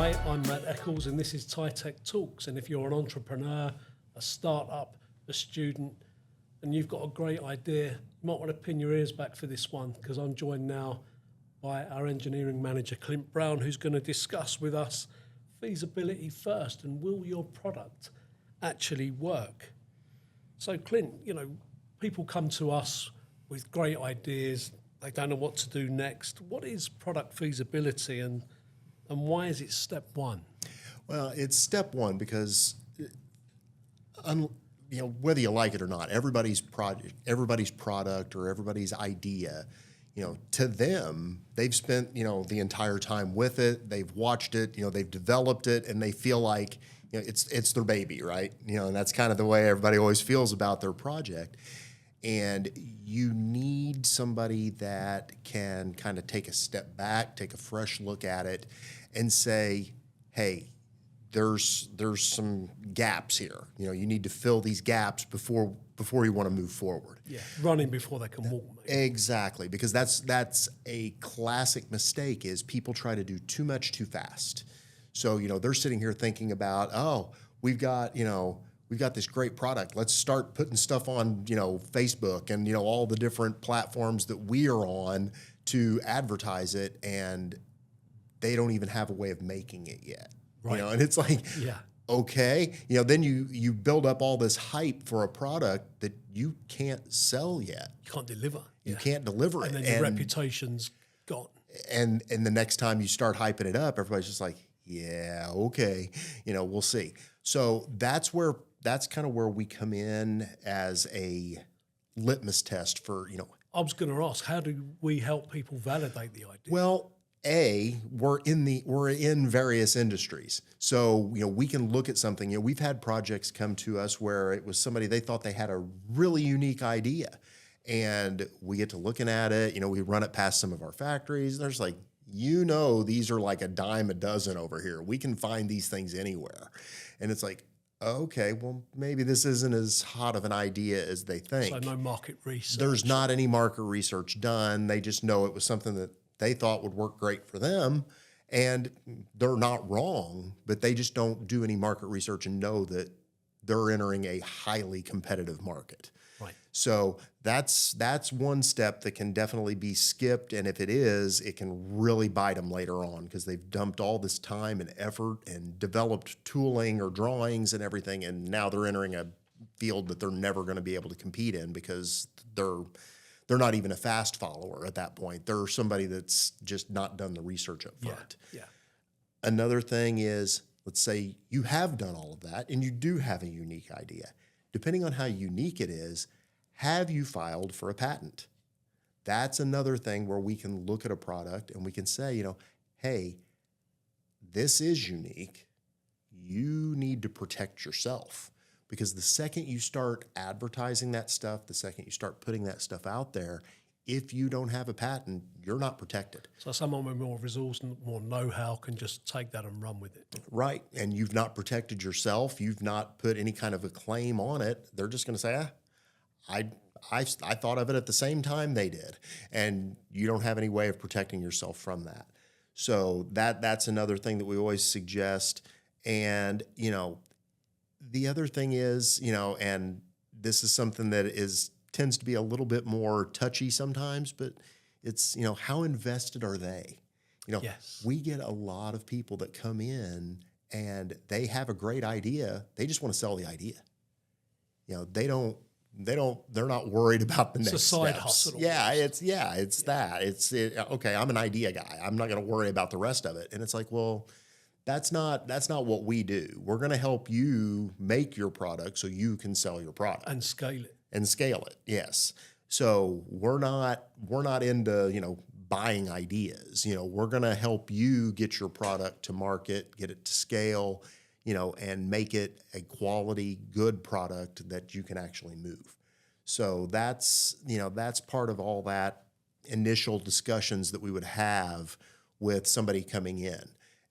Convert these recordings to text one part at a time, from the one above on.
Hi, I'm Matt Eccles, and this is TyTek Talks. And if you're an entrepreneur, a startup, a student, and you've got a great idea, you might want to pin your ears back for this one, because I'm joined now by our engineering manager, Clint Brown, who's going to discuss with us feasibility first, and will your product actually work? So, Clint, people come to us with great ideas. They don't know what to do next. What is product feasibility, and why is it step one? Well, it's step one because, whether you like it or not, everybody's product or everybody's idea, to them, they've spent, the entire time with it. They've watched it, they've developed it, and they feel like, it's their baby, right? And that's kind of the way everybody always feels about their project. And you need somebody that can kind of take a step back, take a fresh look at it, and say, hey, there's some gaps here. You need to fill these gaps before you want to move forward. Yeah, running before they can walk. Maybe. Exactly, because that's a classic mistake is people try to do too much too fast. So, they're sitting here thinking about, we've got this great product. Let's start putting stuff on, Facebook and, all the different platforms that we are on to advertise it, and they don't even have a way of making it yet. Right. And it's like, yeah. Okay, then you build up all this hype for a product that you can't sell yet. You can't deliver. You can't deliver it. And then your reputation's gone. And the next time you start hyping it up, everybody's just like, yeah, okay, we'll see. So that's kind of where we come in as a litmus test for, I was going to ask, how do we help people validate the idea? Well, we're in various industries. So, we can look at something. We've had projects come to us where it was somebody, they thought they had a really unique idea. And we get to looking at it, we run it past some of our factories. There's like, these are like a dime a dozen over here. We can find these things anywhere. And it's like, okay, well, maybe this isn't as hot of an idea as they think. So no market research. There's not any market research done. They just know it was something that they thought would work great for them, and they're not wrong, but they just don't do any market research and know that they're entering a highly competitive market. Right. So that's one step that can definitely be skipped, and if it is, it can really bite them later on because they've dumped all this time and effort and developed tooling or drawings and everything, and now they're entering a field that they're never going to be able to compete in because they're not even a fast follower at that point. They're somebody that's just not done the research up front. Yeah. Another thing is, let's say you have done all of that and you do have a unique idea. Depending on how unique it is, have you filed for a patent? That's another thing where we can look at a product and we can say, hey, this is unique. You need to protect yourself. Because the second you start advertising that stuff, the second you start putting that stuff out there, if you don't have a patent, you're not protected. So someone with more resource and more know-how can just take that and run with it. Right. And you've not protected yourself. You've not put any kind of a claim on it. They're just going to say, I thought of it at the same time they did. And you don't have any way of protecting yourself from that. So that's another thing that we always suggest. And, the other thing is, and this is something that tends to be a little bit more touchy sometimes, but it's, how invested are they? Yes. We get a lot of people that come in and they have a great idea. They just want to sell the idea. They're not worried about the next It's a side steps. hustle. It's that. Okay, I'm an idea guy. I'm not going to worry about the rest of it. And it's like, well, that's not what we do. We're going to help you make your product so you can sell your product And scale it. and scale it. Yes. So we're not into, buying ideas. We're going to help you get your product to market, get it to scale, and make it a quality, good product that you can actually move. So that's part of all that initial discussions that we would have with somebody coming in.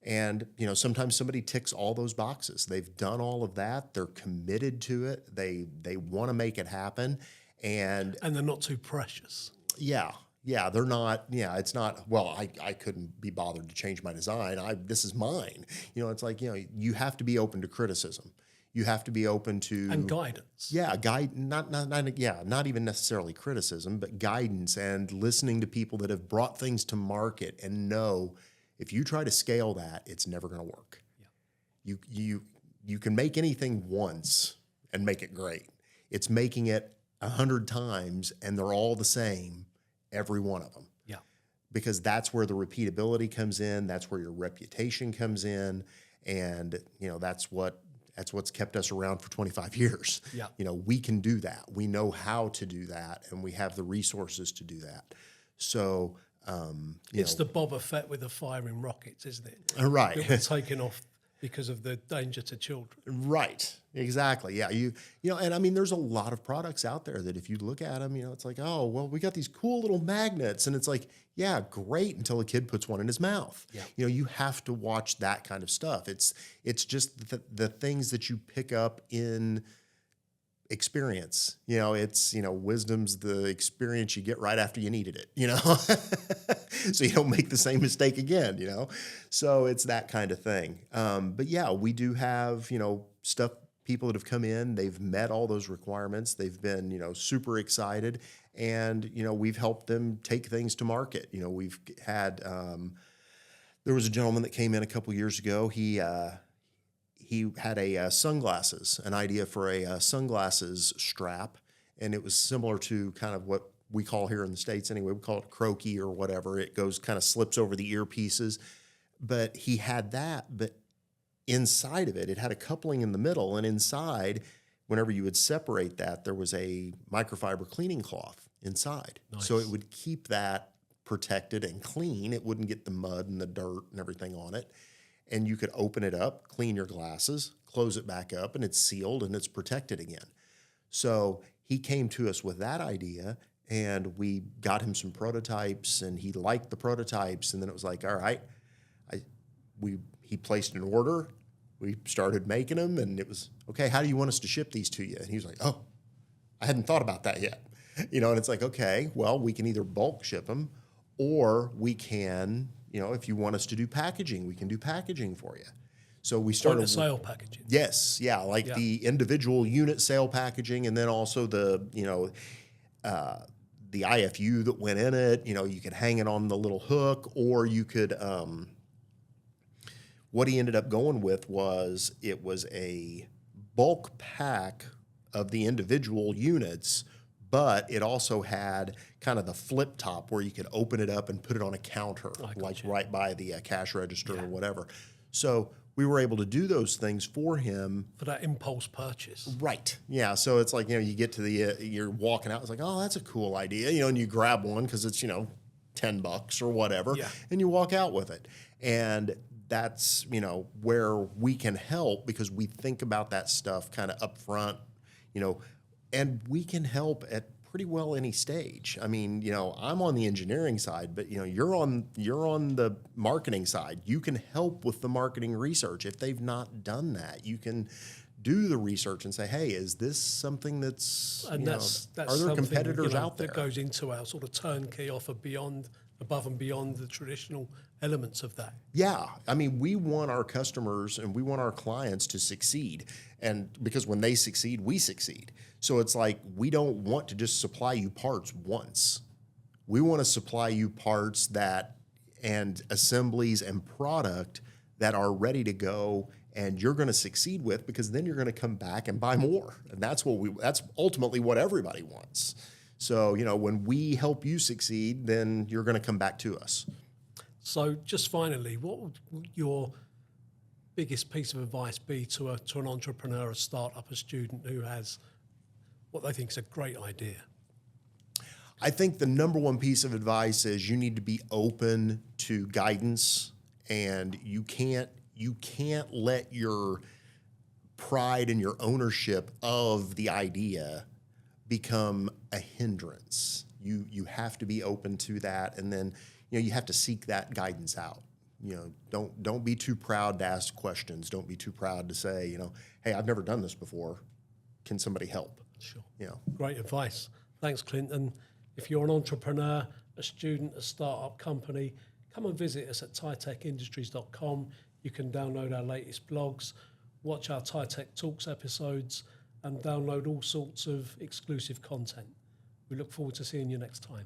And, sometimes somebody ticks all those boxes. They've done all of that. They're committed to it. They want to make it happen. And they're not too precious. Yeah. Yeah, they're not. Yeah, it's not. Well, I couldn't be bothered to change my design. This is mine. It's like you have to be open to criticism. You have to be open to And guidance. yeah, not even necessarily criticism, but guidance and listening to people that have brought things to market and know if you try to scale that, it's never going to work. Yeah. You can make anything once and make it great. It's making it 100 times and they're all the same, every one of them. Yeah. Because that's where the repeatability comes in. That's where your reputation comes in. And, that's what's kept us around for 25 years. Yeah. We can do that. We know how to do that and we have the resources to do that. So, it's the Boba Fett with the firing rockets, isn't it? right. That we're taking off because of the danger to children. Right. Exactly. Yeah. And I mean, there's a lot of products out there that if you look at them, it's like, oh, well, we got these cool little magnets. And it's like, yeah, great until a kid puts one in his mouth. Yeah. You have to watch that kind of stuff. It's just the things that you pick up in experience. It's, wisdom's the experience you get right after you needed it, so you don't make the same mistake again, so it's that kind of thing. But yeah, we do have, stuff, people that have come in, they've met all those requirements. They've been, super excited and, we've helped them take things to market. We've had, there was a gentleman that came in a couple years ago. He had an idea for a sunglasses strap, and it was similar to kind of what we call here in the States anyway. We call it croaky or whatever. It goes kind of slips over the earpieces. But he had that, but inside of it, it had a coupling in the middle, and inside, whenever you would separate that, there was a microfiber cleaning cloth inside. Nice. So it would keep that protected and clean. It wouldn't get the mud and the dirt and everything on it. And you could open it up, clean your glasses, close it back up, and it's sealed and it's protected again. So he came to us with that idea, and we got him some prototypes, and he liked the prototypes. And then it was like, all right, he placed an order. We started making them, and it was, okay, how do you want us to ship these to you? And he was like, oh, I hadn't thought about that yet. And it's like, okay, well, we can either bulk ship them, or we can, if you want us to do packaging, we can do packaging for you. So we started Point of sale packaging. Yes, yeah, the individual unit sale packaging, and then also the IFU that went in it. You could hang it on the little hook, or you could. What he ended up going with was it was a bulk pack of the individual units, but it also had kind of the flip top where you could open it up and put it on a counter, right by the cash register or whatever. So we were able to do those things for him. For that impulse purchase. Right. Yeah. So it's like, you get to you're walking out, it's like, oh, that's a cool idea, and you grab one because it's, $10 or whatever, and you walk out with it. And that's, where we can help, because we think about that stuff kind of up front, and we can help at pretty well any stage. I mean, I'm on the engineering side, but you're on the marketing side. You can help with the marketing research. If they've not done that, you can do the research and say, hey, is this something that's, And that's are there competitors out there? That goes into our sort of turnkey offer above and beyond the traditional elements of that. Yeah. I mean, we want our customers and we want our clients to succeed. And because when they succeed, we succeed. So it's like, we don't want to just supply you parts once. We want to supply you parts and assemblies and product that are ready to go and you're going to succeed with, because then you're going to come back and buy more. And that's ultimately what everybody wants. So, when we help you succeed, then you're going to come back to us. So just finally, what would your biggest piece of advice be to an entrepreneur, a startup, a student who has what they think is a great idea? I think the number one piece of advice is you need to be open to guidance, and you can't let your pride and your ownership of the idea become a hindrance. You have to be open to that, and then you have to seek that guidance out. Don't be too proud to ask questions. Don't be too proud to say, hey, I've never done this before. Can somebody help? Sure. Great advice. Thanks, Clint. And if you're an entrepreneur, a student, a startup company, come and visit us at tytekindustries.com. You can download our latest blogs, watch our TyTek Talks episodes, and download all sorts of exclusive content. We look forward to seeing you next time.